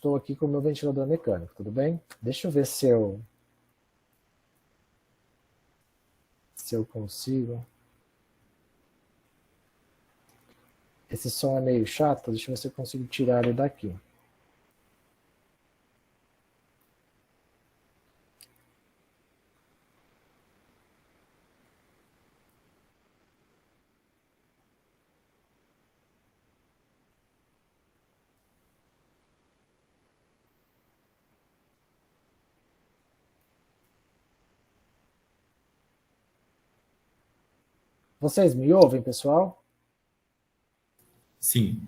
estou aqui com o meu ventilador mecânico, tudo bem? Deixa eu ver se eu consigo. Esse som é meio chato, deixa eu ver se eu consigo tirar ele daqui. Vocês me ouvem, pessoal? Sim.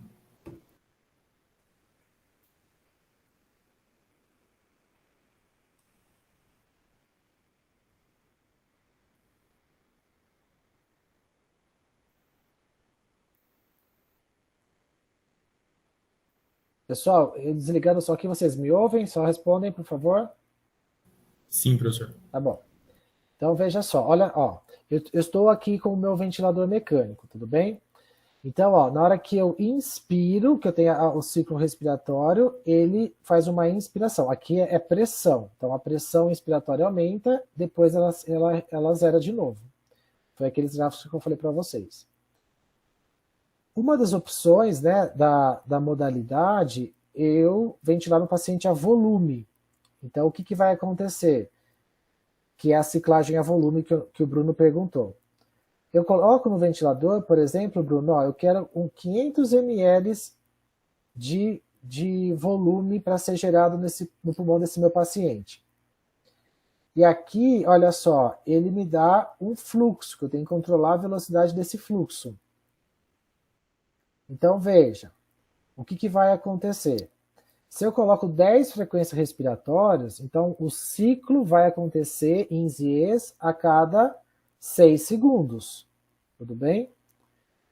Pessoal, eu desligando só aqui, vocês me ouvem? Só respondem, por favor. Sim, professor. Tá bom. Então, veja só, olha, ó, eu estou aqui com o meu ventilador mecânico, tudo bem? Então, ó, na hora que eu inspiro, que eu tenho o ciclo respiratório, ele faz uma inspiração. Aqui é pressão. Então, a pressão inspiratória aumenta, depois ela zera de novo. Foi aqueles gráficos que eu falei para vocês. Uma das opções, né, da modalidade, eu ventilar o paciente a volume. Então, o que vai acontecer? Que é a ciclagem a volume que o Bruno perguntou. Eu coloco no ventilador, por exemplo, Bruno, ó, eu quero 500 ml de volume para ser gerado no pulmão desse meu paciente. E aqui, olha só, ele me dá um fluxo, que eu tenho que controlar a velocidade desse fluxo. Então, veja, o que vai acontecer? Se eu coloco 10 frequências respiratórias, então o ciclo vai acontecer em Zies a cada 6 segundos. Tudo bem?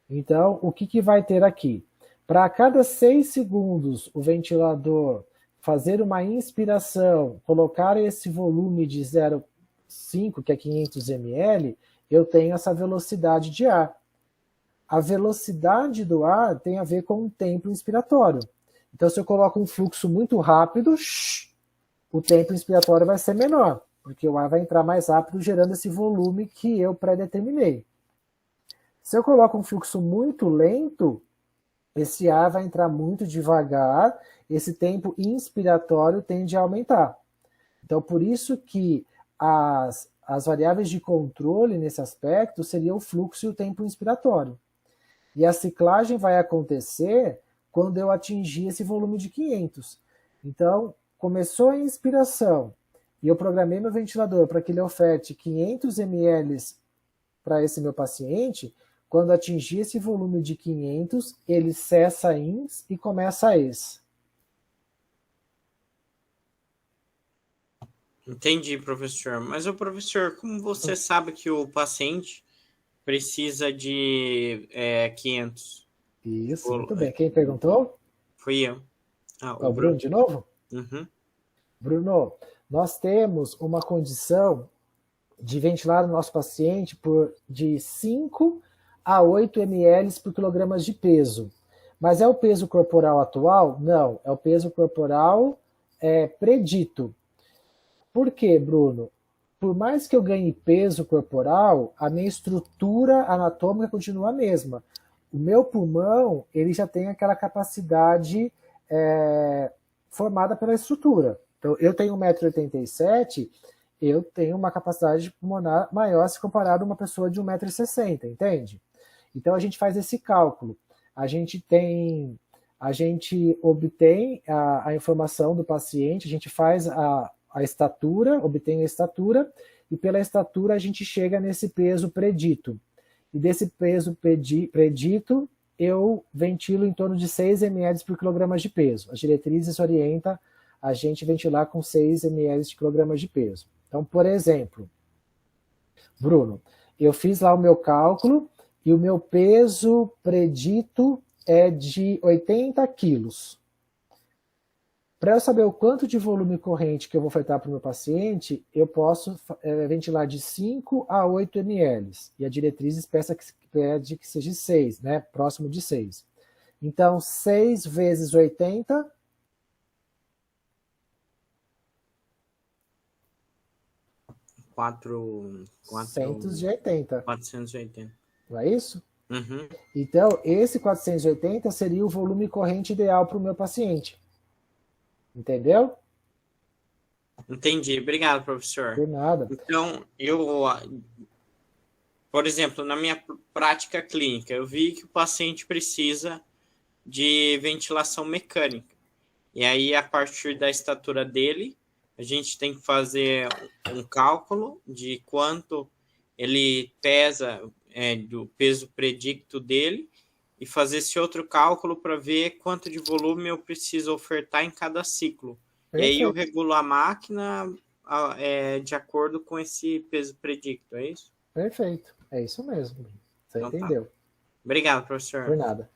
Então, o que vai ter aqui? Para cada 6 segundos, o ventilador fazer uma inspiração, colocar esse volume de 0,5, que é 500 ml, eu tenho essa velocidade de ar. A velocidade do ar tem a ver com o tempo inspiratório. Então, se eu coloco um fluxo muito rápido, o tempo inspiratório vai ser menor, porque o ar vai entrar mais rápido, gerando esse volume que eu pré-determinei. Se eu coloco um fluxo muito lento, esse ar vai entrar muito devagar, esse tempo inspiratório tende a aumentar. Então, por isso que as variáveis de controle nesse aspecto seriam o fluxo e o tempo inspiratório. E a ciclagem vai acontecer quando eu atingir esse volume de 500. Então, começou a inspiração e eu programei meu ventilador para que ele oferte 500 ml para esse meu paciente. Quando atingir esse volume de 500, ele cessa a ins e começa a ex. Entendi, professor. Mas, o professor, como você sabe que o paciente precisa de 500? Isso, muito bem. Quem perguntou? Fui eu. O Bruno de novo? Uhum. Bruno, nós temos uma condição de ventilar o nosso paciente de 5 a 8 ml por quilograma de peso. Mas é o peso corporal atual? Não, é o peso corporal predito. Por quê, Bruno? Por mais que eu ganhe peso corporal, a minha estrutura anatômica continua a mesma. O meu pulmão, ele já tem aquela capacidade formada pela estrutura. Então, eu tenho 1,87 m, eu tenho uma capacidade pulmonar maior se comparado a uma pessoa de 1,60 m, entende? Então, a gente faz esse cálculo. A gente obtém a informação do paciente, a gente faz a estatura, obtém a estatura, e pela estatura a gente chega nesse peso predito. E desse peso predito, eu ventilo em torno de 6 ml por quilograma de peso. As diretrizes orientam a gente ventilar com 6 ml de quilogramas de peso. Então, por exemplo, Bruno, eu fiz lá o meu cálculo e o meu peso predito é de 80 quilos. Para eu saber o quanto de volume corrente que eu vou ofertar para o meu paciente, eu posso ventilar de 5 a 8 ml. E a diretriz pede que seja 6, né? Próximo de 6. Então, 6 vezes 80, 480, 480. não é isso? Uhum. Então, esse 480 seria o volume corrente ideal para o meu paciente. Entendeu? Entendi. Obrigado, professor. Por nada. Então, por exemplo, na minha prática clínica, eu vi que o paciente precisa de ventilação mecânica. E aí, a partir da estatura dele, a gente tem que fazer um cálculo de quanto ele pesa, do peso predicto dele, e fazer esse outro cálculo para ver quanto de volume eu preciso ofertar em cada ciclo. Perfeito. E aí eu regulo a máquina de acordo com esse peso predicto, é isso? Perfeito. É isso mesmo. Você Então, entendeu. Tá. Obrigado, professor. Por nada.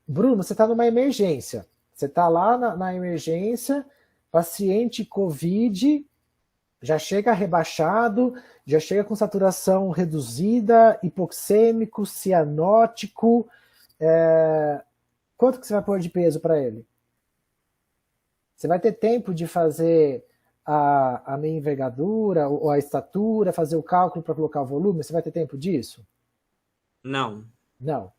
Bruno, você está numa emergência. Você está lá na emergência, paciente COVID, já chega rebaixado, já chega com saturação reduzida, hipoxêmico, cianótico. Quanto que você vai pôr de peso para ele? Você vai ter tempo de fazer a meia envergadura ou a estatura, fazer o cálculo para colocar o volume? Você vai ter tempo disso? Não. Não.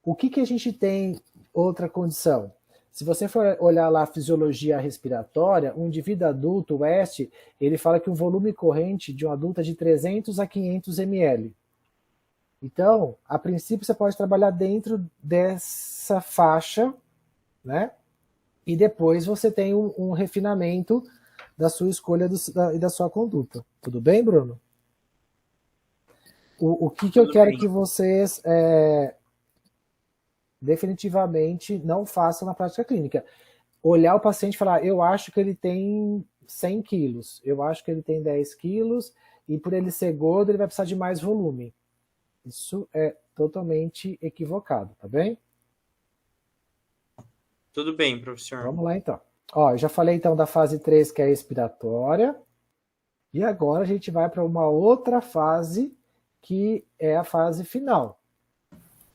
O que a gente tem outra condição? Se você for olhar lá a fisiologia respiratória, um indivíduo adulto, o West, ele fala que o volume corrente de um adulto é de 300 a 500 ml. Então, a princípio, você pode trabalhar dentro dessa faixa, né? E depois você tem um refinamento da sua escolha e da sua conduta. Tudo bem, Bruno? O que eu quero que vocês definitivamente não façam na prática clínica? Olhar o paciente e falar, eu acho que ele tem 100 quilos, eu acho que ele tem 10 quilos, e por ele ser gordo, ele vai precisar de mais volume. Isso é totalmente equivocado, tá bem? Tudo bem, professor. Vamos lá, então. Ó, eu já falei, então, da fase 3, que é a expiratória. E agora a gente vai para uma outra fase, que é a fase final.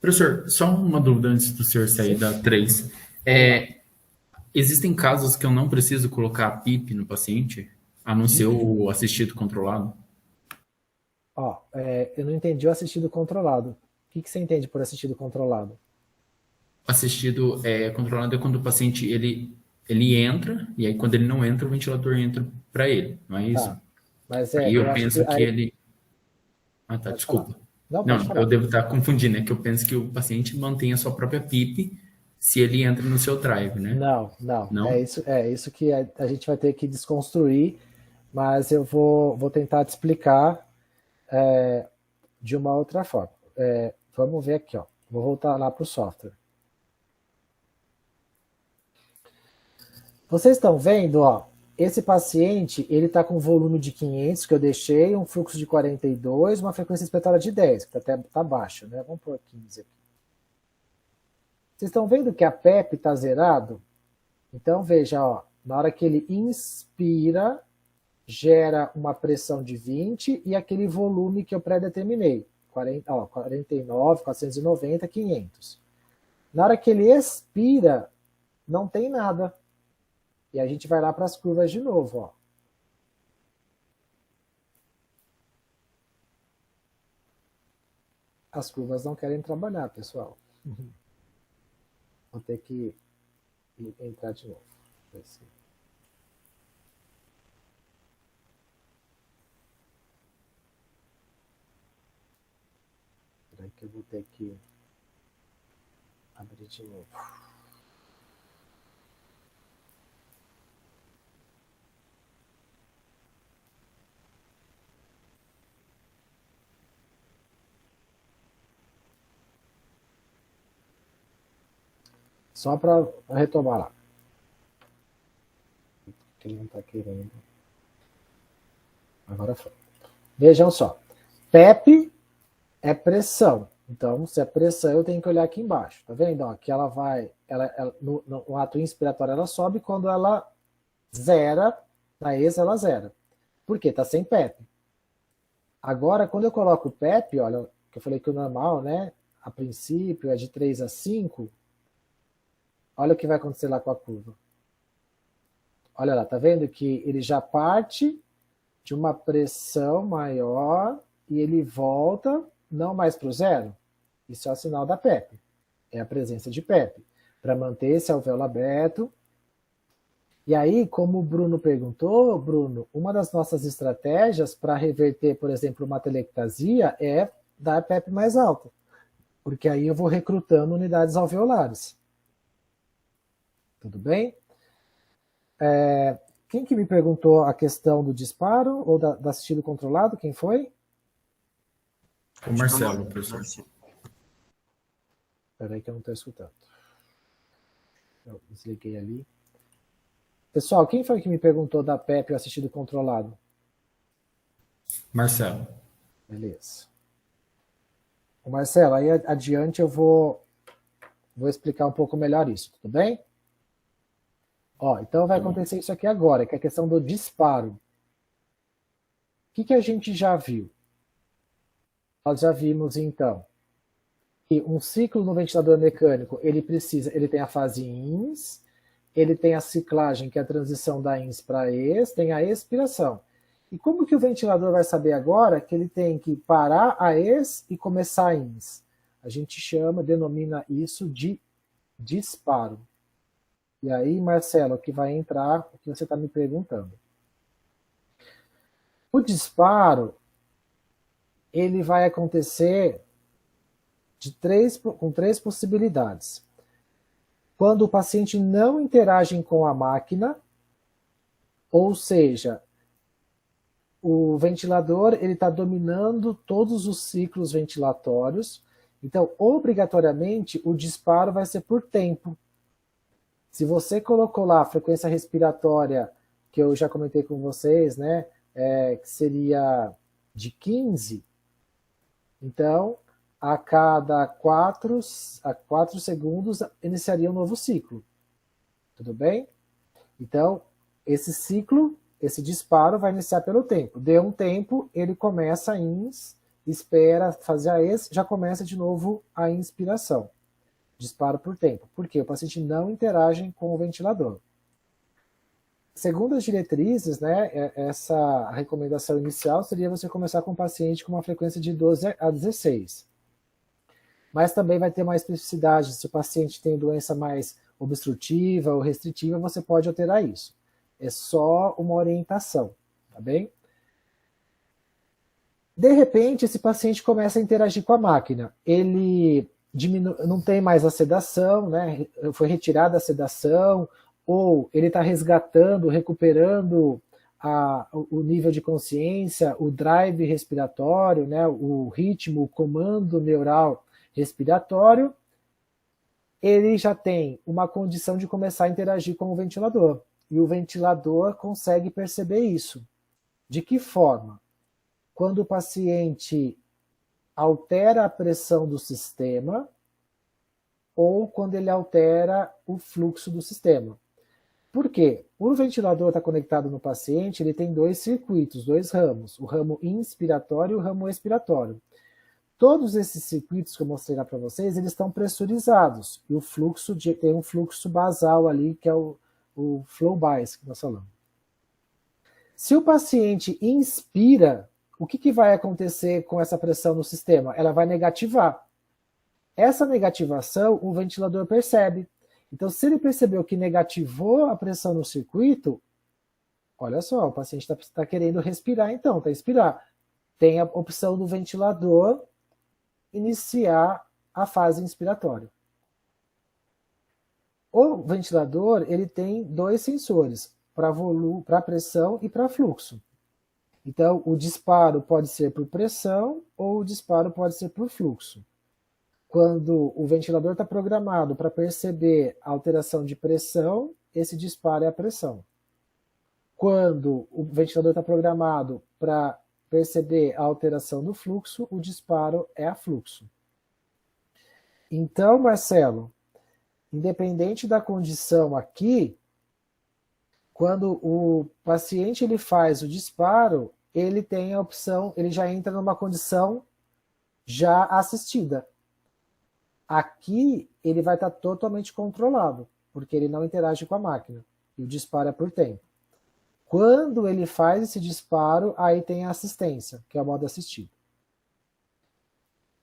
Professor, só uma dúvida antes do senhor sair da 3. Existem casos que eu não preciso colocar a PIP no paciente, a não ser o assistido controlado? Ó, eu não entendi o assistido controlado. O que você entende por assistido controlado? Assistido controlado é quando o paciente ele entra, e aí quando ele não entra, o ventilador entra para ele, não é isso? Tá. Mas Aí eu acho penso que aí... ele... Ah, tá, Pode desculpa. falar. Não, Não, pode falar. eu devo estar confundindo, é que eu penso que o paciente mantém a sua própria PIP se ele entra no seu drive, né? Não. É isso que a gente vai ter que desconstruir, mas eu vou tentar te explicar de uma outra forma. Vamos ver aqui, ó. Vou voltar lá para o software. Vocês estão vendo, ó, esse paciente, ele está com volume de 500, que eu deixei, um fluxo de 42, uma frequência expiratória de 10, que até está baixa, né? Vamos pôr 15 aqui. Vocês estão vendo que a PEP está zerado? Então, veja, ó, na hora que ele inspira, gera uma pressão de 20 e aquele volume que eu pré-determinei, 49, 490, 500. Na hora que ele expira, não tem nada. E a gente vai lá para as curvas de novo, ó. As curvas não querem trabalhar, pessoal. Vou ter que entrar de novo. Espera que eu vou ter que abrir de novo. Só para retomar lá. Ele não está querendo. Agora foi. Vejam só. PEP é pressão. Então, se é pressão, eu tenho que olhar aqui embaixo. Tá vendo? Ó, que ela vai... no ato inspiratório ela sobe, quando ela zera, na exa ela zera. Por quê? Está sem PEP. Agora, quando eu coloco o PEP, olha, que eu falei que o normal, né? A princípio é de 3 a 5. Olha o que vai acontecer lá com a curva. Olha lá, tá vendo que ele já parte de uma pressão maior e ele volta não mais para o zero. Isso é o sinal da PEP. É a presença de PEP. Para manter esse alvéolo aberto. E aí, como o Bruno perguntou, Bruno, uma das nossas estratégias para reverter, por exemplo, uma telectasia é dar PEP mais alta. Porque aí eu vou recrutando unidades alveolares. Tudo bem? Quem que me perguntou a questão do disparo ou da assistido controlado? Quem foi? O Marcelo, professor. Espera aí que eu não estou escutando. Eu desliguei ali. Pessoal, quem foi que me perguntou da PEP ou assistido controlado? Marcelo. Beleza. O Marcelo, aí adiante eu vou explicar um pouco melhor isso, tudo bem? Então vai acontecer isso aqui agora, que é a questão do disparo. O que a gente já viu? Nós já vimos, então, que um ciclo no ventilador mecânico, ele tem a fase INS, ele tem a ciclagem, que é a transição da INS para ES, tem a expiração. E como que o ventilador vai saber agora que ele tem que parar a ES e começar a INS? A gente denomina isso de disparo. E aí, Marcelo, que vai entrar o que você está me perguntando. O disparo, ele vai acontecer com três possibilidades. Quando o paciente não interage com a máquina, ou seja, o ventilador está dominando todos os ciclos ventilatórios, então, obrigatoriamente, o disparo vai ser por tempo. Se você colocou lá a frequência respiratória, que eu já comentei com vocês, né, que seria de 15, então, a cada 4 segundos, iniciaria um novo ciclo. Tudo bem? Então, esse ciclo, esse disparo vai iniciar pelo tempo. Deu um tempo, ele começa a INS, espera fazer a ES, já começa de novo a inspiração. Disparo por tempo. Por quê? O paciente não interage com o ventilador. Segundo as diretrizes, né, essa recomendação inicial seria você começar com o paciente com uma frequência de 12 a 16. Mas também vai ter uma especificidade. Se o paciente tem doença mais obstrutiva ou restritiva, você pode alterar isso. É só uma orientação, tá bem? De repente, esse paciente começa a interagir com a máquina. Ele não tem mais a sedação, né? Foi retirada a sedação, ou ele está resgatando, recuperando o nível de consciência, o drive respiratório, né? O ritmo, o comando neural respiratório, ele já tem uma condição de começar a interagir com o ventilador. E o ventilador consegue perceber isso. De que forma? Quando o paciente altera a pressão do sistema ou quando ele altera o fluxo do sistema. Por quê? O ventilador está conectado no paciente, ele tem dois circuitos, dois ramos, o ramo inspiratório e o ramo expiratório. Todos esses circuitos que eu mostrei lá para vocês, eles estão pressurizados. E o fluxo tem um fluxo basal ali, que é o flow bias que nós falamos. Se o paciente inspira, o que vai acontecer com essa pressão no sistema? Ela vai negativar. Essa negativação, o ventilador percebe. Então, se ele percebeu que negativou a pressão no circuito, olha só, o paciente está querendo respirar, então, está inspirar. Tem a opção do ventilador iniciar a fase inspiratória. O ventilador, ele tem dois sensores, para pressão e para fluxo. Então, o disparo pode ser por pressão ou o disparo pode ser por fluxo. Quando o ventilador está programado para perceber a alteração de pressão, esse disparo é a pressão. Quando o ventilador está programado para perceber a alteração do fluxo, o disparo é a fluxo. Então, Marcelo, independente da condição aqui, quando o paciente ele faz o disparo, ele tem a opção, ele já entra numa condição já assistida. Aqui ele vai estar totalmente controlado, porque ele não interage com a máquina, e o disparo é por tempo. Quando ele faz esse disparo, aí tem a assistência, que é o modo assistido.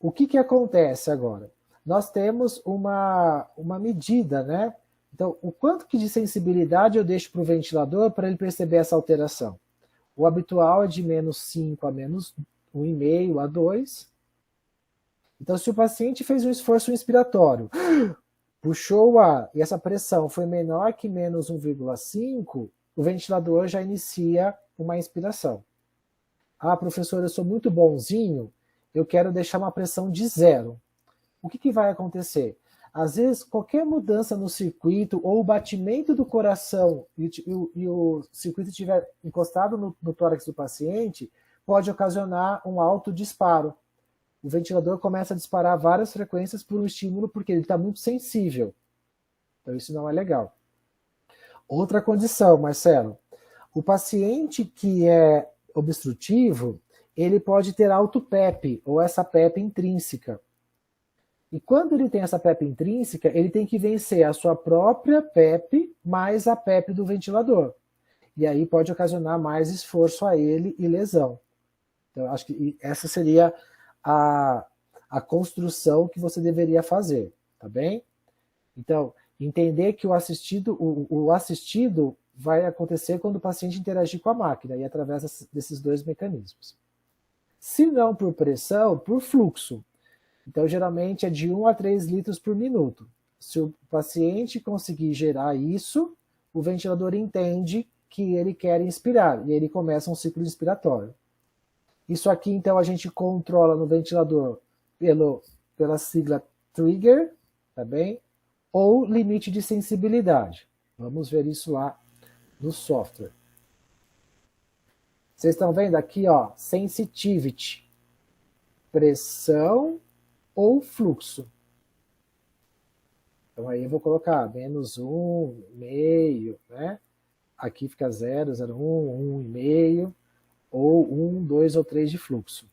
O que acontece agora? Nós temos uma medida, né? Então, o quanto que de sensibilidade eu deixo para o ventilador para ele perceber essa alteração? O habitual é de -5 a -1,5 a 2. Então, se o paciente fez um esforço inspiratório, puxou o ar e essa pressão foi menor que -1,5, o ventilador já inicia uma inspiração. Ah, professor, eu sou muito bonzinho, eu quero deixar uma pressão de 0. O que vai acontecer? Às vezes, qualquer mudança no circuito ou o batimento do coração e o circuito estiver encostado no tórax do paciente, pode ocasionar um alto disparo. O ventilador começa a disparar várias frequências por um estímulo porque ele está muito sensível. Então, isso não é legal. Outra condição, Marcelo. O paciente que é obstrutivo, ele pode ter alto PEP, ou essa PEP intrínseca. E quando ele tem essa PEP intrínseca, ele tem que vencer a sua própria PEP mais a PEP do ventilador. E aí pode ocasionar mais esforço a ele e lesão. Então, acho que essa seria a construção que você deveria fazer, tá bem? Então, entender que o assistido vai acontecer quando o paciente interagir com a máquina, e através desses dois mecanismos. Se não por pressão, por fluxo. Então, geralmente é de 1 a 3 litros por minuto. Se o paciente conseguir gerar isso, o ventilador entende que ele quer inspirar, e ele começa um ciclo inspiratório. Isso aqui, então, a gente controla no ventilador pela sigla trigger, tá bem? Ou limite de sensibilidade. Vamos ver isso lá no software. Vocês estão vendo aqui, ó, sensitivity, pressão ou fluxo. Então aí eu vou colocar -1,5, né? Aqui fica 0, 0,1, 1,5, ou 1, 2 ou 3 de fluxo.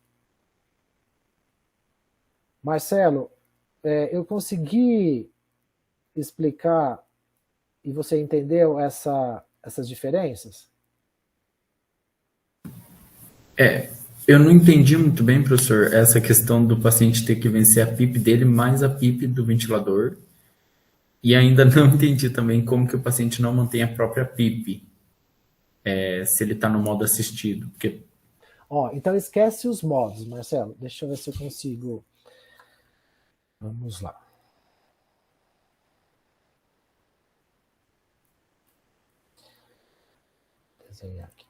Marcelo, eu consegui explicar e você entendeu essas diferenças? Eu não entendi muito bem, professor, essa questão do paciente ter que vencer a PIP dele mais a PIP do ventilador. E ainda não entendi também como que o paciente não mantém a própria PIP, se ele está no modo assistido. Porque... então esquece os modos, Marcelo. Deixa eu ver se eu consigo. Vamos lá. Desenhar aqui.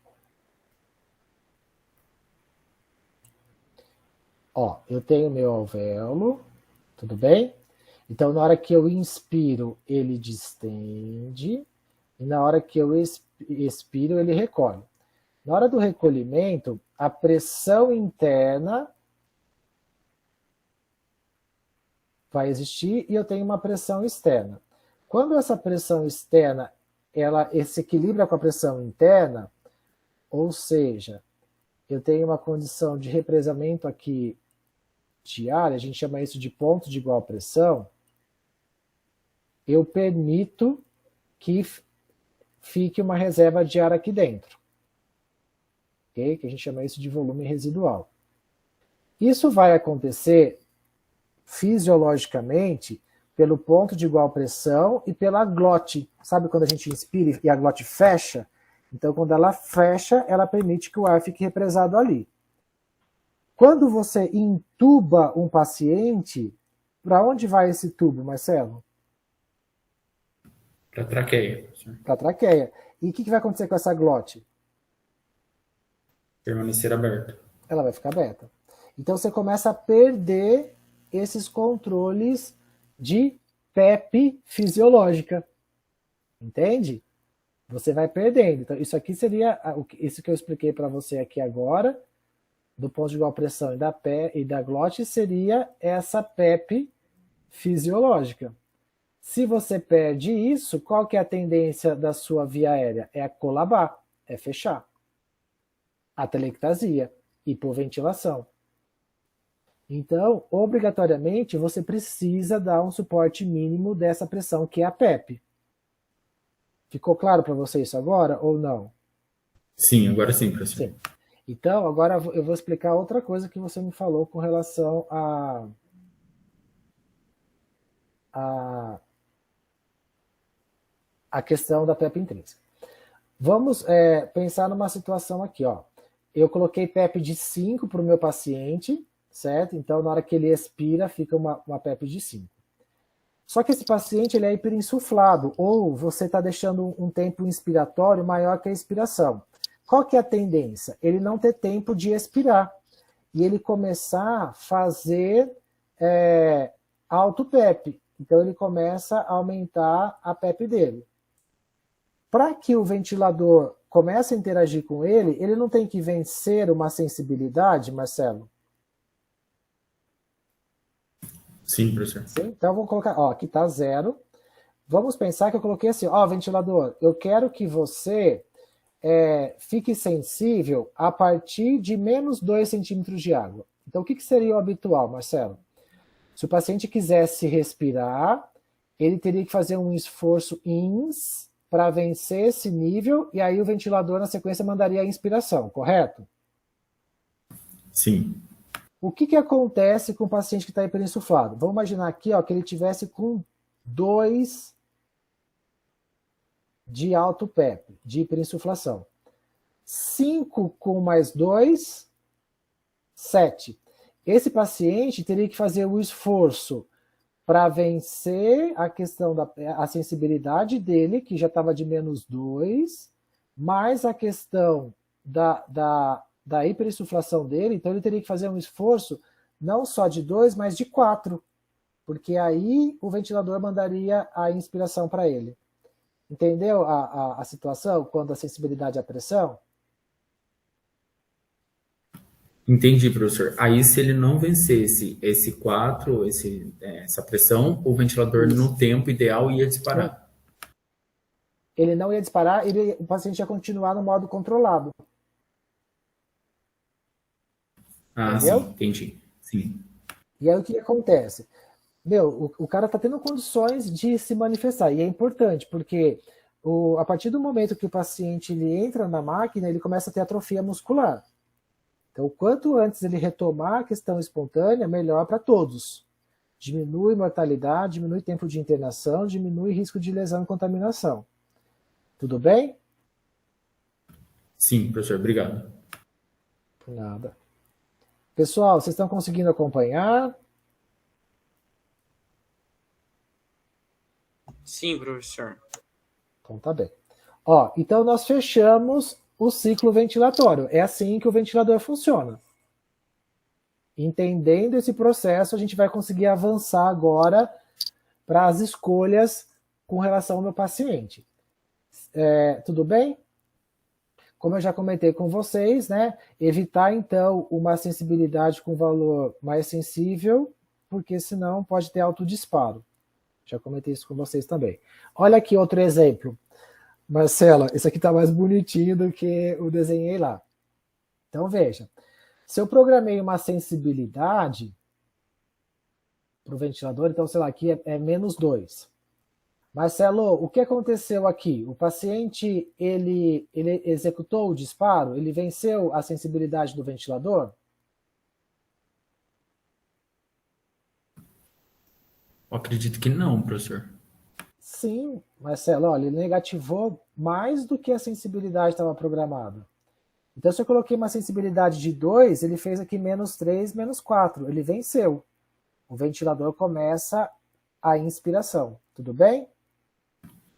Eu tenho meu alvéolo, tudo bem? Então, na hora que eu inspiro, ele distende, e na hora que eu expiro, ele recolhe. Na hora do recolhimento, a pressão interna vai existir e eu tenho uma pressão externa. Quando essa pressão externa ela se equilibra com a pressão interna, ou seja, eu tenho uma condição de represamento aqui de ar, a gente chama isso de ponto de igual pressão, eu permito que fique uma reserva de ar aqui dentro. Okay? Que a gente chama isso de volume residual. Isso vai acontecer fisiologicamente pelo ponto de igual pressão e pela glote. Sabe quando a gente inspira e a glote fecha? Então, quando ela fecha, ela permite que o ar fique represado ali. Quando você intuba um paciente, para onde vai esse tubo, Marcelo? Para a traqueia. Para a traqueia. E o que vai acontecer com essa glote? Permanecer aberta. Ela vai ficar aberta. Então você começa a perder esses controles de PEP fisiológica. Entende? Você vai perdendo. Então isso aqui seria isso que eu expliquei para você aqui agora, do ponto de igual pressão e da glote, seria essa PEP fisiológica. Se você perde isso, qual que é a tendência da sua via aérea? É a colabar, é fechar. Atelectasia, hipoventilação. Então, obrigatoriamente, você precisa dar um suporte mínimo dessa pressão, que é a PEP. Ficou claro para você isso agora ou não? Sim, agora sim, professor. Sim. Então, agora eu vou explicar outra coisa que você me falou com relação a questão da PEP intrínseca. Vamos pensar numa situação aqui, ó. Eu coloquei PEP de 5 para o meu paciente, certo? Então, na hora que ele expira, fica uma PEP de 5. Só que esse paciente ele é hiperinsuflado, ou você está deixando um tempo inspiratório maior que a expiração. Qual que é a tendência? Ele não ter tempo de expirar. E ele começar a fazer auto-PEP. Então, ele começa a aumentar a PEP dele. Para que o ventilador comece a interagir com ele, ele não tem que vencer uma sensibilidade, Marcelo? Sim, professor. Sim? Então, vou colocar, ó, aqui está 0. Vamos pensar que eu coloquei assim, ó, ventilador, eu quero que você fique sensível a partir de menos 2 centímetros de água. Então, o que seria o habitual, Marcelo? Se o paciente quisesse respirar, ele teria que fazer um esforço ins para vencer esse nível, e aí o ventilador, na sequência, mandaria a inspiração, correto? Sim. O que acontece com o paciente que está hiperinsuflado? Vamos imaginar aqui ó, que ele tivesse com 2 de alto PEP, de hiperinsuflação. 5 com mais 2, 7. Esse paciente teria que fazer o esforço para vencer a questão da sensibilidade dele, que já estava de menos 2, mais a questão da hiperinsuflação dele, então ele teria que fazer um esforço não só de 2, mas de 4, porque aí o ventilador mandaria a inspiração para ele. Entendeu a situação, quando a sensibilidade à pressão? Entendi, professor. Aí, se ele não vencesse esse 4, essa pressão, o ventilador Isso. no tempo ideal ia disparar. Ele não ia disparar, o paciente ia continuar no modo controlado. Ah, Entendeu? sim, entendi. Sim. E aí o que acontece? O cara está tendo condições de se manifestar, e é importante, porque a partir do momento que o paciente ele entra na máquina, ele começa a ter atrofia muscular. Então, quanto antes ele retomar a questão espontânea, melhor para todos. Diminui mortalidade, diminui tempo de internação, diminui risco de lesão e contaminação. Tudo bem? Sim, professor, obrigado. Por nada. Pessoal, vocês estão conseguindo acompanhar? Sim, professor. Então tá bem. Ó, então nós fechamos o ciclo ventilatório. É assim que o ventilador funciona. Entendendo esse processo, a gente vai conseguir avançar agora para as escolhas com relação ao meu paciente. Tudo bem? Como eu já comentei com vocês, né, evitar então uma sensibilidade com valor mais sensível, porque senão pode ter autodisparo. Já comentei isso com vocês também. Olha aqui outro exemplo. Marcela, esse aqui está mais bonitinho do que eu desenhei lá. Então veja, se eu programei uma sensibilidade para o ventilador, então sei lá, aqui é menos 2. Marcelo, o que aconteceu aqui? O paciente, ele executou o disparo? Ele venceu a sensibilidade do ventilador? Eu acredito que não, professor. Sim, Marcelo, olha, ele negativou mais do que a sensibilidade estava programada. Então, se eu coloquei uma sensibilidade de 2, ele fez aqui menos 3, menos 4. Ele venceu. O ventilador começa a inspiração. Tudo bem?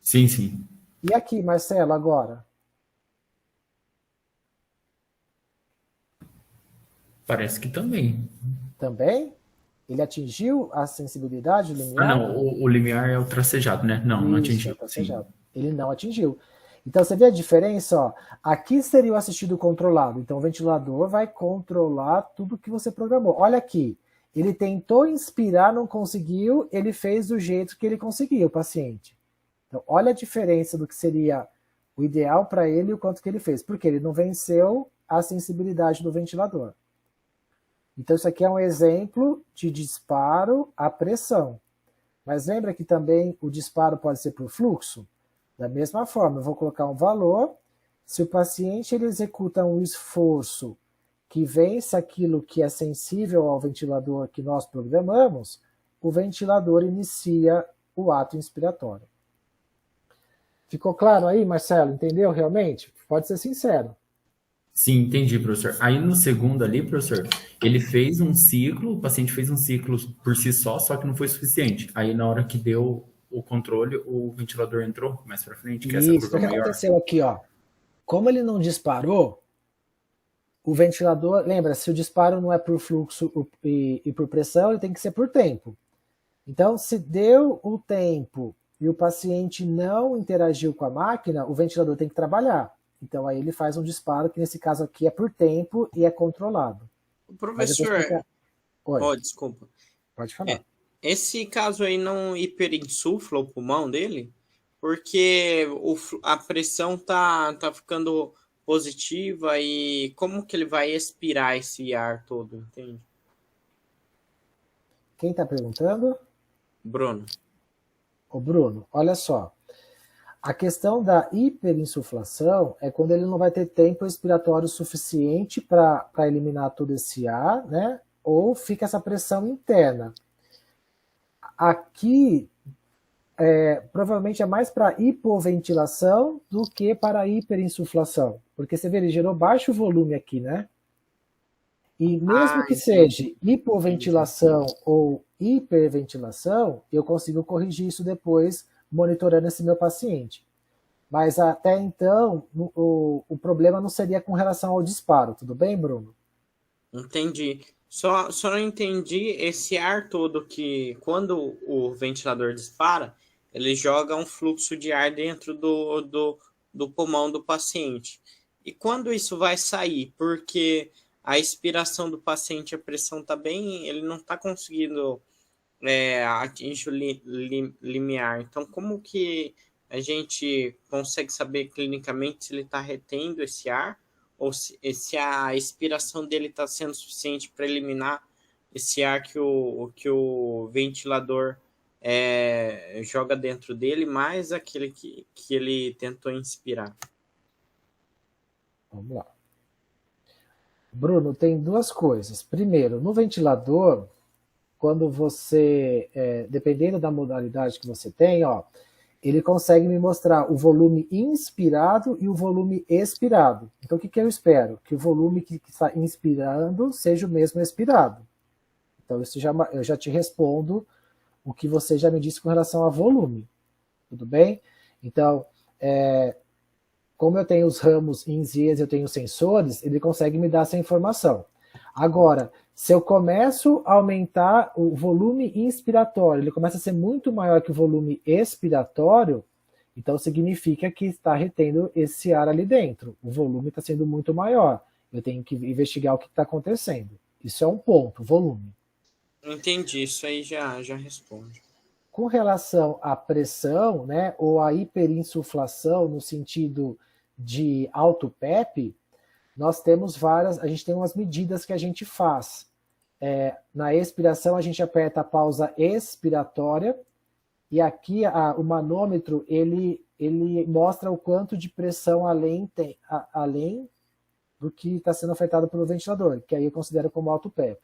Sim, sim. E aqui, Marcelo, agora? Parece que também. Também? Ele atingiu a sensibilidade, o limiar? Ah, não, o limiar é o tracejado, né? Não, não atingiu. É tracejado. Ele não atingiu. Então, você vê a diferença? Ó? Aqui seria o assistido controlado. Então, o ventilador vai controlar tudo que você programou. Olha aqui. Ele tentou inspirar, não conseguiu. Ele fez do jeito que ele conseguiu, o paciente. Então, olha a diferença do que seria o ideal para ele e o quanto que ele fez. Porque ele não venceu a sensibilidade do ventilador. Então, isso aqui é um exemplo de disparo à pressão. Mas lembra que também o disparo pode ser por fluxo? Da mesma forma, eu vou colocar um valor. Se o paciente ele executa um esforço que vença aquilo que é sensível ao ventilador que nós programamos, o ventilador inicia o ato inspiratório. Ficou claro aí, Marcelo? Entendeu realmente? Pode ser sincero. Sim, entendi, professor. Aí no segundo ali, professor, ele fez um ciclo, o paciente fez um ciclo por si só que não foi suficiente. Aí na hora que deu o controle, o ventilador entrou mais para frente, que é essa Isso, curva o que maior. aconteceu aqui, ó? Como ele não disparou, o ventilador, lembra, se o disparo não é por fluxo e por pressão, ele tem que ser por tempo. Então, se deu o tempo e o paciente não interagiu com a máquina, o ventilador tem que trabalhar. Então, aí ele faz um disparo, que nesse caso aqui é por tempo e é controlado. Professor, Oi, desculpa. pode falar. Esse caso aí não hiperinsufla o pulmão dele? Porque a pressão tá ficando positiva e como que ele vai expirar esse ar todo, entende? Quem está perguntando? Bruno. Ô Bruno, olha só. A questão da hiperinsuflação é quando ele não vai ter tempo respiratório suficiente para eliminar todo esse ar, né? Ou fica essa pressão interna. Aqui, provavelmente é mais para hipoventilação do que para hiperinsuflação. Porque você vê, ele gerou baixo volume aqui, né? E mesmo que seja hipoventilação ou hiperventilação, eu consigo corrigir isso depois monitorando esse meu paciente. Mas até então, o problema não seria com relação ao disparo, tudo bem, Bruno? Entendi. Só não entendi esse ar todo que, quando o ventilador dispara, ele joga um fluxo de ar dentro do pulmão do paciente. E quando isso vai sair? Porque a expiração do paciente, a pressão está bem, ele não está conseguindo atingir o limiar. Então, como que a gente consegue saber clinicamente se ele está retendo esse ar ou se a expiração dele está sendo suficiente para eliminar esse ar que o ventilador joga dentro dele, mais aquele que ele tentou inspirar? Vamos lá. Bruno, tem duas coisas. Primeiro, no ventilador, quando você, dependendo da modalidade que você tem, ó, ele consegue me mostrar o volume inspirado e o volume expirado. Então, o que eu espero? Que o volume que está inspirando seja o mesmo expirado. Então, eu já te respondo o que você já me disse com relação a volume. Tudo bem? Então, como eu tenho os ramos INS e ES, eu tenho sensores, ele consegue me dar essa informação. Agora, se eu começo a aumentar o volume inspiratório, ele começa a ser muito maior que o volume expiratório, então significa que está retendo esse ar ali dentro. O volume está sendo muito maior. Eu tenho que investigar o que está acontecendo. Isso é um ponto, volume. Entendi, isso aí já responde. Com relação à pressão, né, ou à hiperinsuflação no sentido de alto PEP, nós temos a gente tem umas medidas que a gente faz. Na expiração, a gente aperta a pausa expiratória, e aqui o manômetro, ele mostra o quanto de pressão além do que está sendo afetado pelo ventilador, que aí eu considero como alto PEP.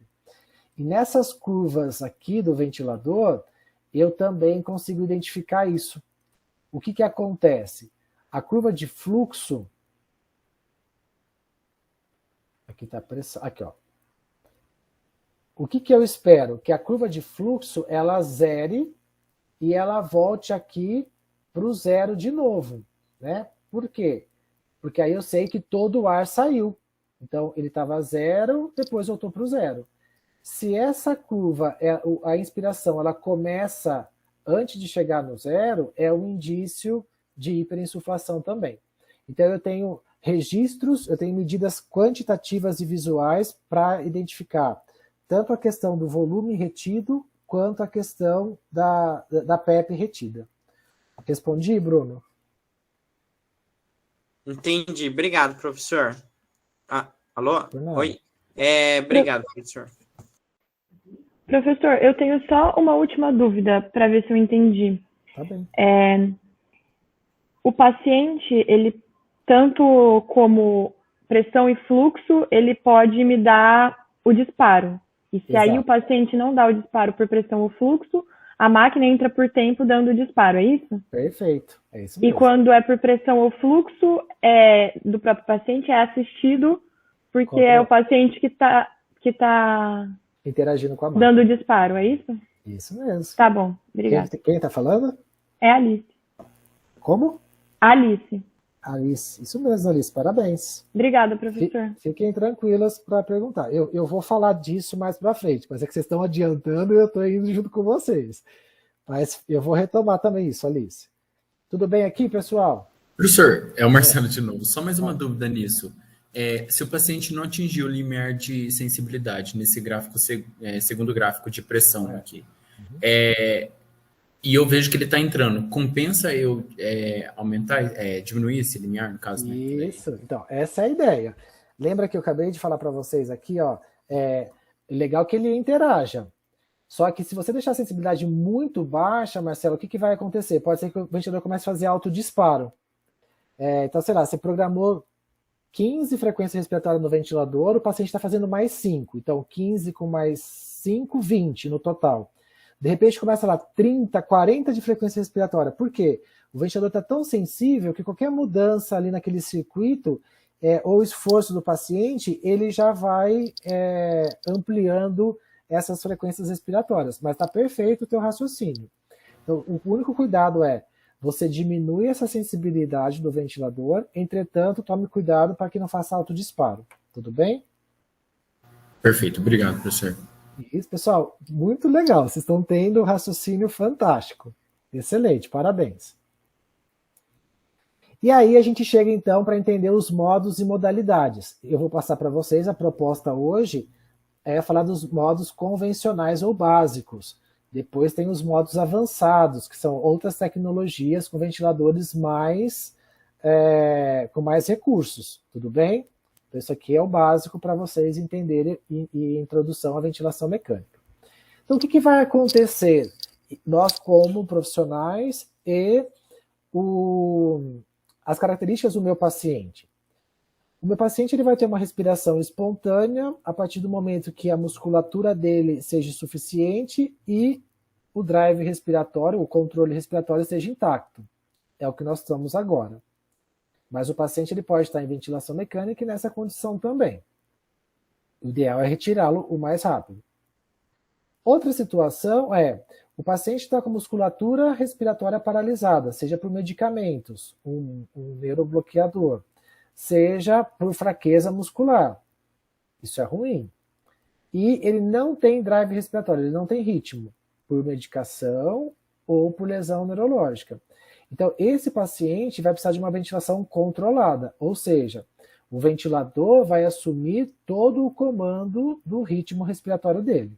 E nessas curvas aqui do ventilador, eu também consigo identificar isso. O que acontece? A curva de fluxo, aqui está a pressão, aqui ó. O que eu espero? Que a curva de fluxo, ela zere e ela volte aqui para o zero de novo, né? Por quê? Porque aí eu sei que todo o ar saiu. Então, ele estava zero, depois voltou para o zero. Se essa curva, a inspiração, ela começa antes de chegar no zero, é um indício de hiperinsuflação também. Então, eu tenho registros, eu tenho medidas quantitativas e visuais para identificar tanto a questão do volume retido, quanto a questão da PEP retida. Respondi, Bruno? Entendi. Obrigado, professor. Alô? Oi? Obrigado, professor. Professor, eu tenho só uma última dúvida para ver se eu entendi. Tá bem. O paciente, ele tanto como pressão e fluxo, ele pode me dar o disparo. E se aí o paciente não dá o disparo por pressão ou fluxo, a máquina entra por tempo dando o disparo, é isso? Perfeito, é isso E mesmo. quando é por pressão ou fluxo do próprio paciente, é assistido porque é o paciente que tá Interagindo com a máquina. dando o disparo, é isso? Isso mesmo. Tá bom, obrigada. Quem está falando? É a Alice. Como? Alice. Alice. Isso mesmo, Alice. Parabéns. Obrigada, professor. Fiquem tranquilas para perguntar. Eu vou falar disso mais para frente, mas é que vocês estão adiantando e eu estou indo junto com vocês. Mas eu vou retomar também isso, Alice. Tudo bem aqui, pessoal? Professor, é o Marcelo de novo. Só mais uma dúvida nisso. Se o paciente não atingiu o limiar de sensibilidade nesse gráfico, segundo gráfico de pressão aqui, e eu vejo que ele está entrando, compensa eu aumentar, diminuir esse limiar, no caso? Né? Isso, então, essa é a ideia. Lembra que eu acabei de falar para vocês aqui, ó, legal que ele interaja. Só que se você deixar a sensibilidade muito baixa, Marcelo, o que vai acontecer? Pode ser que o ventilador comece a fazer autodisparo. Então, sei lá, você programou 15 frequências respiratórias no ventilador, o paciente está fazendo mais 5. Então, 15 com mais 5, 20 no total. De repente, começa lá 30, 40 de frequência respiratória. Por quê? O ventilador está tão sensível que qualquer mudança ali naquele circuito, ou esforço do paciente, ele já vai ampliando essas frequências respiratórias. Mas está perfeito o teu raciocínio. Então, o único cuidado você diminui essa sensibilidade do ventilador, entretanto, tome cuidado para que não faça autodisparo. Tudo bem? Perfeito, obrigado, professor. Isso, pessoal, muito legal. Vocês estão tendo um raciocínio fantástico. Excelente, parabéns. E aí a gente chega então para entender os modos e modalidades. Eu vou passar para vocês, a proposta hoje é falar dos modos convencionais ou básicos. Depois tem os modos avançados, que são outras tecnologias com ventiladores com mais recursos. Tudo bem? Então, isso aqui é o básico para vocês entenderem e introdução à ventilação mecânica. Então, o que vai acontecer? Nós, como profissionais, e as características do meu paciente. O meu paciente ele vai ter uma respiração espontânea a partir do momento que a musculatura dele seja suficiente e o drive respiratório, o controle respiratório esteja intacto. É o que nós estamos agora. Mas o paciente ele pode estar em ventilação mecânica e nessa condição também. O ideal é retirá-lo o mais rápido. Outra situação o paciente está com musculatura respiratória paralisada, seja por medicamentos, um neurobloqueador, seja por fraqueza muscular. Isso é ruim. E ele não tem drive respiratório, ele não tem ritmo, por medicação ou por lesão neurológica. Então, esse paciente vai precisar de uma ventilação controlada, ou seja, o ventilador vai assumir todo o comando do ritmo respiratório dele.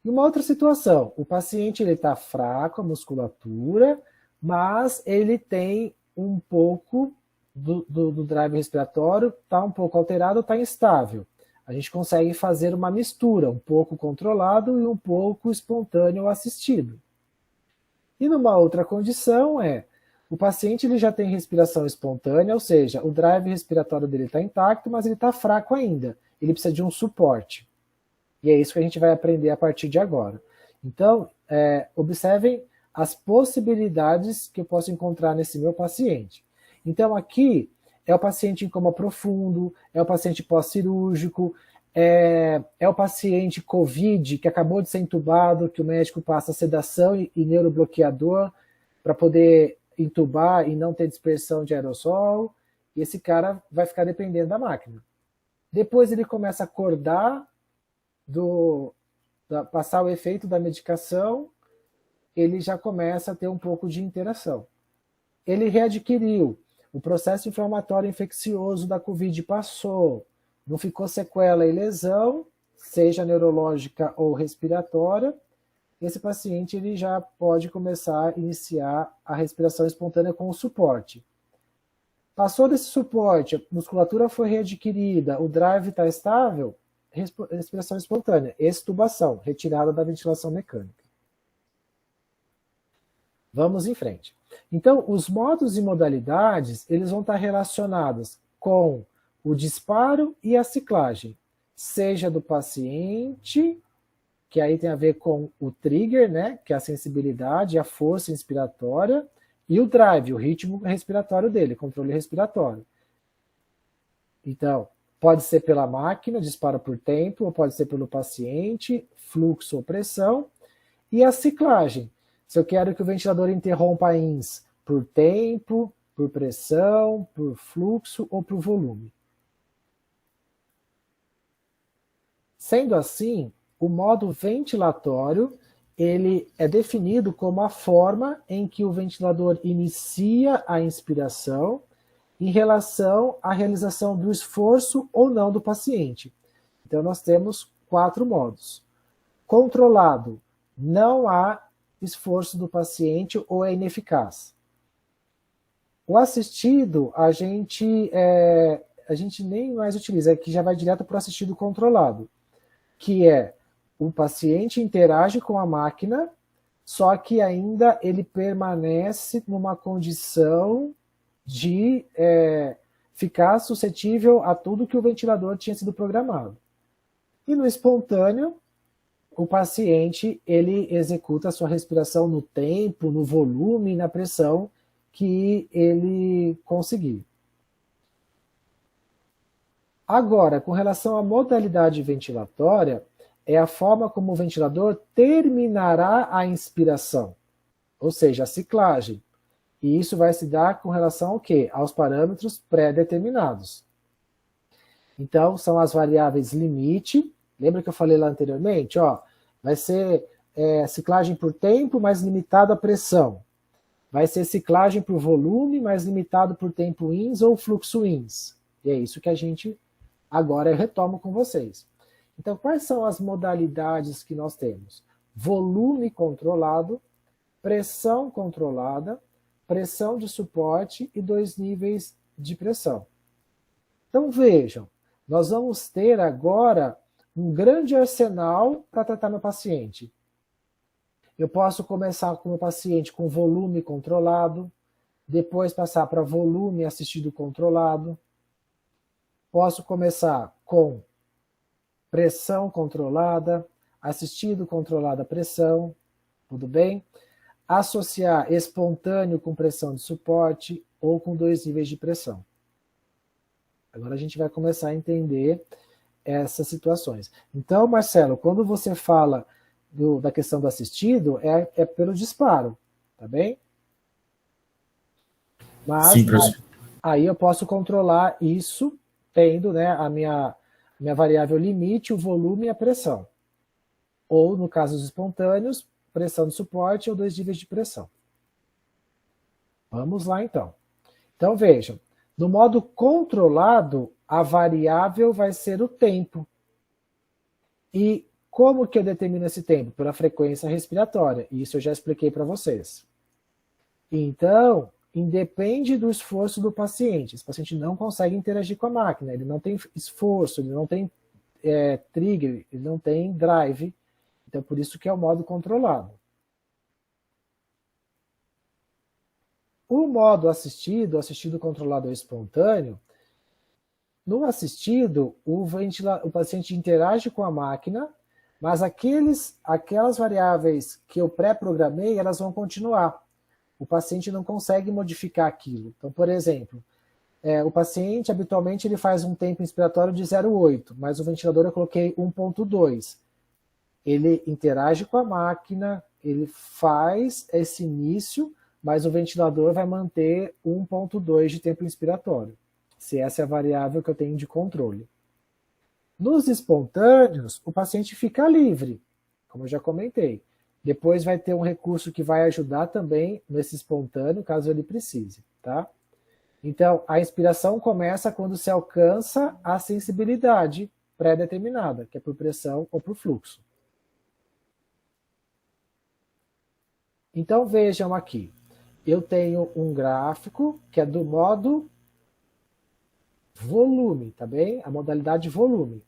E uma outra situação, o paciente está fraco, a musculatura, mas ele tem um pouco do drive respiratório, está um pouco alterado, está instável. A gente consegue fazer uma mistura, um pouco controlado e um pouco espontâneo ou assistido. E numa outra condição o paciente ele já tem respiração espontânea, ou seja, o drive respiratório dele está intacto, mas ele está fraco ainda. Ele precisa de um suporte. E é isso que a gente vai aprender a partir de agora. Então, observem as possibilidades que eu posso encontrar nesse meu paciente. Então, aqui é o paciente em coma profundo, é o paciente pós-cirúrgico, é o paciente COVID que acabou de ser entubado, que o médico passa sedação e neurobloqueador para poder entubar e não ter dispersão de aerossol, e esse cara vai ficar dependendo da máquina. Depois ele começa a acordar, passar o efeito da medicação, ele já começa a ter um pouco de interação. Ele readquiriu, o processo inflamatório infeccioso da COVID passou, não ficou sequela e lesão, seja neurológica ou respiratória, esse paciente ele já pode começar a iniciar a respiração espontânea com o suporte. Passou desse suporte, a musculatura foi readquirida, o drive está estável, respiração espontânea, extubação, retirada da ventilação mecânica. Vamos em frente. Então, os modos e modalidades, eles vão estar relacionados com o disparo e a ciclagem, seja do paciente, que aí tem a ver com o trigger, né, que é a sensibilidade, a força inspiratória, e o drive, o ritmo respiratório dele, controle respiratório. Então, pode ser pela máquina, disparo por tempo, ou pode ser pelo paciente, fluxo ou pressão, e a ciclagem. Se eu quero que o ventilador interrompa a INS por tempo, por pressão, por fluxo ou por volume. Sendo assim, o modo ventilatório ele é definido como a forma em que o ventilador inicia a inspiração em relação à realização do esforço ou não do paciente. Então, nós temos 4 modos. Controlado, não há esforço do paciente ou é ineficaz. O assistido, a gente nem mais utiliza, que já vai direto para o assistido controlado, que é o paciente interage com a máquina, só que ainda ele permanece numa condição de ficar suscetível a tudo que o ventilador tinha sido programado. E no espontâneo, o paciente ele executa a sua respiração no tempo, no volume, na pressão que ele conseguir. Agora, com relação à modalidade ventilatória, é a forma como o ventilador terminará a inspiração, ou seja, a ciclagem. E isso vai se dar com relação ao quê? Aos parâmetros pré-determinados. Então, são as variáveis limite. Lembra que eu falei lá anteriormente? Vai ser ciclagem por tempo, mais limitado a pressão. Vai ser ciclagem por volume, mais limitado por tempo INS ou fluxo INS. E é isso que a gente agora retomo com vocês. Então, quais são as modalidades que nós temos? Volume controlado, pressão controlada, pressão de suporte e 2 níveis de pressão. Então, vejam, nós vamos ter agora um grande arsenal para tratar meu paciente. Eu posso começar com o paciente com volume controlado, depois passar para volume assistido controlado. Posso começar com pressão controlada, assistido controlada pressão, tudo bem? Associar espontâneo com pressão de suporte ou com 2 níveis de pressão. Agora a gente vai começar a entender essas situações. Então, Marcelo, quando você fala da questão do assistido, é pelo disparo, tá bem? Mas sim, aí eu posso controlar isso tendo, né, a minha variável limite, o volume e a pressão. Ou, no caso dos espontâneos, pressão de suporte ou 2 níveis de pressão. Vamos lá, então. Então, vejam. No modo controlado, a variável vai ser o tempo. E como que eu determino esse tempo? Pela frequência respiratória. Isso eu já expliquei para vocês. Então, independe do esforço do paciente. Esse paciente não consegue interagir com a máquina, ele não tem esforço, ele não tem trigger, ele não tem drive. Então, por isso que é o modo controlado. O modo assistido, assistido controlado ou espontâneo, no assistido, o paciente interage com a máquina, mas aquelas variáveis que eu pré-programei, elas vão continuar. O paciente não consegue modificar aquilo. Então, por exemplo, o paciente, habitualmente, ele faz um tempo inspiratório de 0,8, mas o ventilador eu coloquei 1,2. Ele interage com a máquina, ele faz esse início, mas o ventilador vai manter 1,2 de tempo inspiratório, se essa é a variável que eu tenho de controle. Nos espontâneos, o paciente fica livre, como eu já comentei. Depois vai ter um recurso que vai ajudar também nesse espontâneo, caso ele precise, tá? Então, a inspiração começa quando se alcança a sensibilidade pré-determinada, que é por pressão ou por fluxo. Então, vejam aqui. Eu tenho um gráfico que é do modo volume, tá bem? A modalidade volume.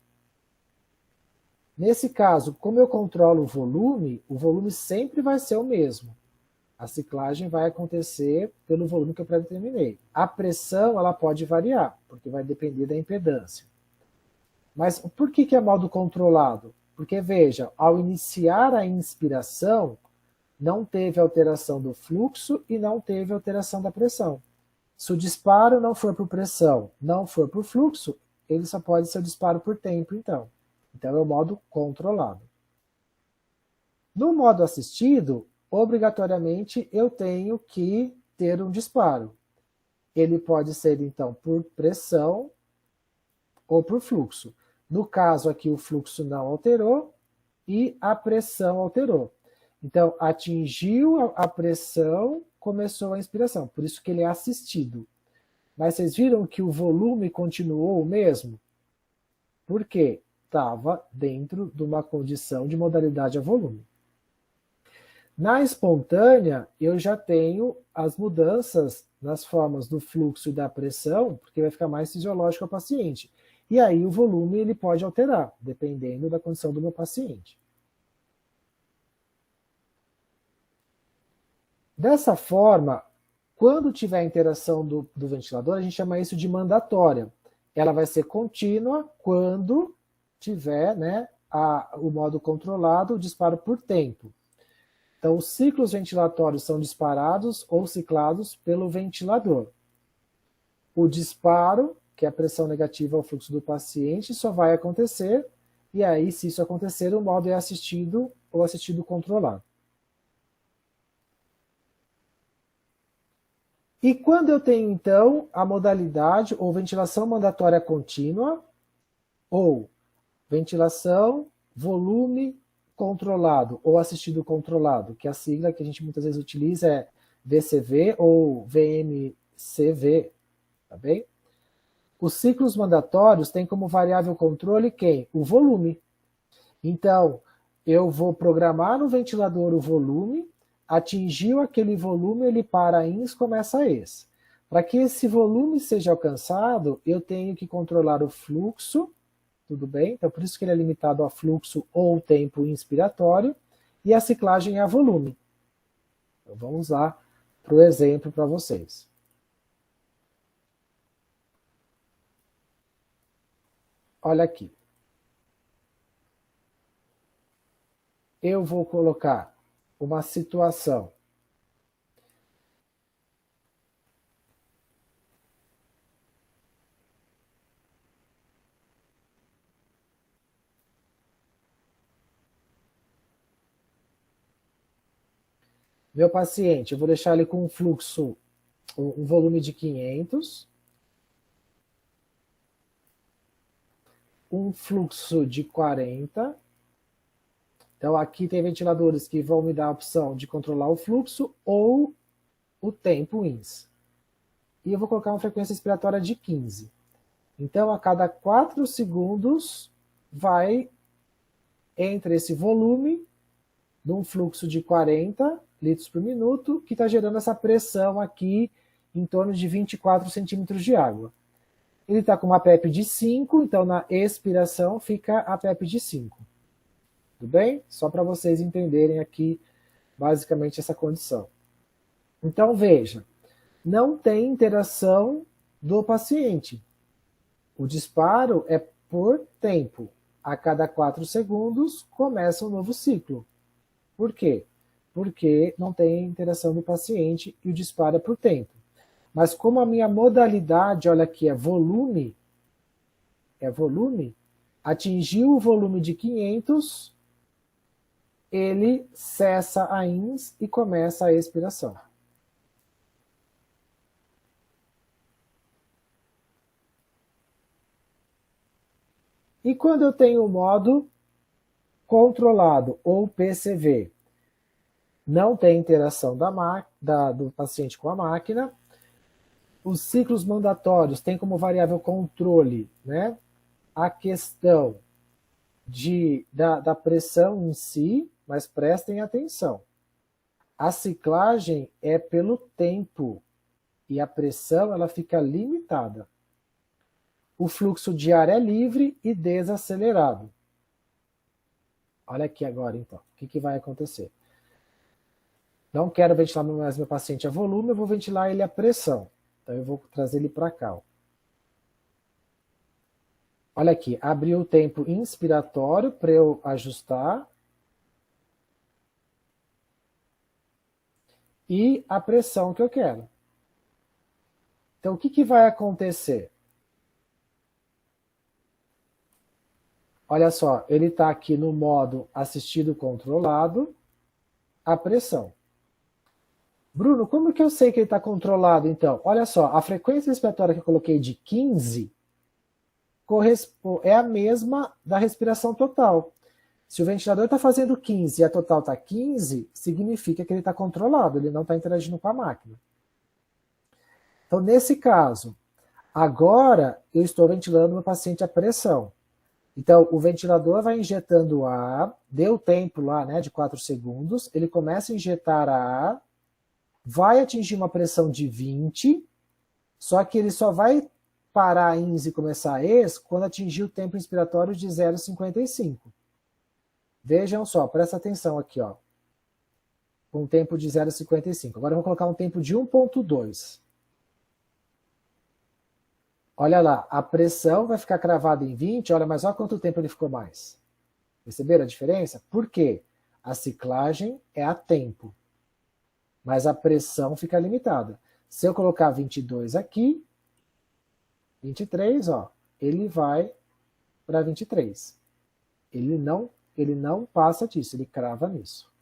Nesse caso, como eu controlo o volume sempre vai ser o mesmo. A ciclagem vai acontecer pelo volume que eu pré-determinei. A pressão ela pode variar, porque vai depender da impedância. Mas por que é modo controlado? Porque, veja, ao iniciar a inspiração, não teve alteração do fluxo e não teve alteração da pressão. Se o disparo não for por pressão, não for por fluxo, ele só pode ser o disparo por tempo, então. Então é o modo controlado. No modo assistido, obrigatoriamente eu tenho que ter um disparo. Ele pode ser, então, por pressão ou por fluxo. No caso aqui, o fluxo não alterou e a pressão alterou. Então, atingiu a pressão, começou a inspiração. Por isso que ele é assistido. Mas vocês viram que o volume continuou o mesmo? Por quê? Estava dentro de uma condição de modalidade a volume. Na espontânea, eu já tenho as mudanças nas formas do fluxo e da pressão, porque vai ficar mais fisiológico ao paciente. E aí o volume ele pode alterar, dependendo da condição do meu paciente. Dessa forma, quando tiver a interação do ventilador, a gente chama isso de mandatória. Ela vai ser contínua quando tiver, né, o modo controlado, o disparo por tempo. Então, os ciclos ventilatórios são disparados ou ciclados pelo ventilador. O disparo, que é a pressão negativa ao fluxo do paciente, só vai acontecer, e aí, se isso acontecer, o modo é assistido ou assistido controlado. E quando eu tenho, então, a modalidade ou ventilação mandatória contínua, ou ventilação, volume controlado ou assistido controlado, que a sigla que a gente muitas vezes utiliza é VCV ou VMCV, tá bem? Os ciclos mandatórios têm como variável controle quem? O volume. Então, eu vou programar no ventilador o volume, atingiu aquele volume, ele para a ins, começa a ex. Para que esse volume seja alcançado, eu tenho que controlar o fluxo, tudo bem? Então, por isso que ele é limitado a fluxo ou tempo inspiratório, e a ciclagem é a volume. Então, vamos lá para o exemplo para vocês. Olha aqui. Eu vou colocar uma situação. Meu paciente, eu vou deixar ele com um fluxo, um volume de 500, um fluxo de 40. Então, aqui tem ventiladores que vão me dar a opção de controlar o fluxo ou o tempo ins. E eu vou colocar uma frequência expiratória de 15. Então, a cada 4 segundos, vai entre esse volume de um fluxo de 40 litros por minuto, que está gerando essa pressão aqui em torno de 24 centímetros de água. Ele está com uma PEP de 5, então na expiração fica a PEP de 5. Tudo bem? Só para vocês entenderem aqui, basicamente, essa condição. Então, veja, não tem interação do paciente. O disparo é por tempo. A cada 4 segundos, começa um novo ciclo. Por quê? Porque não tem interação do paciente e o disparo é por tempo. Mas como a minha modalidade, olha aqui, é volume, atingiu o volume de 500, ele cessa a ins e começa a expiração. E quando eu tenho o modo controlado, ou PCV, não tem interação do paciente com a máquina, os ciclos mandatórios têm como variável controle, né, a questão da pressão em si, mas prestem atenção. A ciclagem é pelo tempo e a pressão ela fica limitada. O fluxo de ar é livre e desacelerado. Olha aqui agora, então, o que vai acontecer? Não quero ventilar mais meu paciente a volume, eu vou ventilar ele a pressão. Então, eu vou trazer ele para cá. Ó. Olha aqui, abriu o tempo inspiratório para eu ajustar. E a pressão que eu quero. Então, o que vai acontecer? Olha só, ele está aqui no modo assistido controlado, a pressão. Bruno, como que eu sei que ele está controlado, então? Olha só, a frequência respiratória que eu coloquei de 15 é a mesma da respiração total. Se o ventilador está fazendo 15 e a total está 15, significa que ele está controlado, ele não está interagindo com a máquina. Então, nesse caso, agora eu estou ventilando meu paciente a pressão. Então, o ventilador vai injetando ar, deu tempo lá, né, de 4 segundos, ele começa a injetar ar, vai atingir uma pressão de 20, só que ele só vai parar a INS e começar a ES quando atingir o tempo inspiratório de 0,55. Vejam só, presta atenção aqui, ó. Com um tempo de 0,55. Agora eu vou colocar um tempo de 1,2. Olha lá, a pressão vai ficar cravada em 20, olha, mas olha quanto tempo ele ficou mais. Perceberam a diferença? Por quê? A ciclagem é a tempo, mas a pressão fica limitada. Se eu colocar 22 aqui, 23, ó, ele vai para 23. Ele não passa disso, ele crava nisso.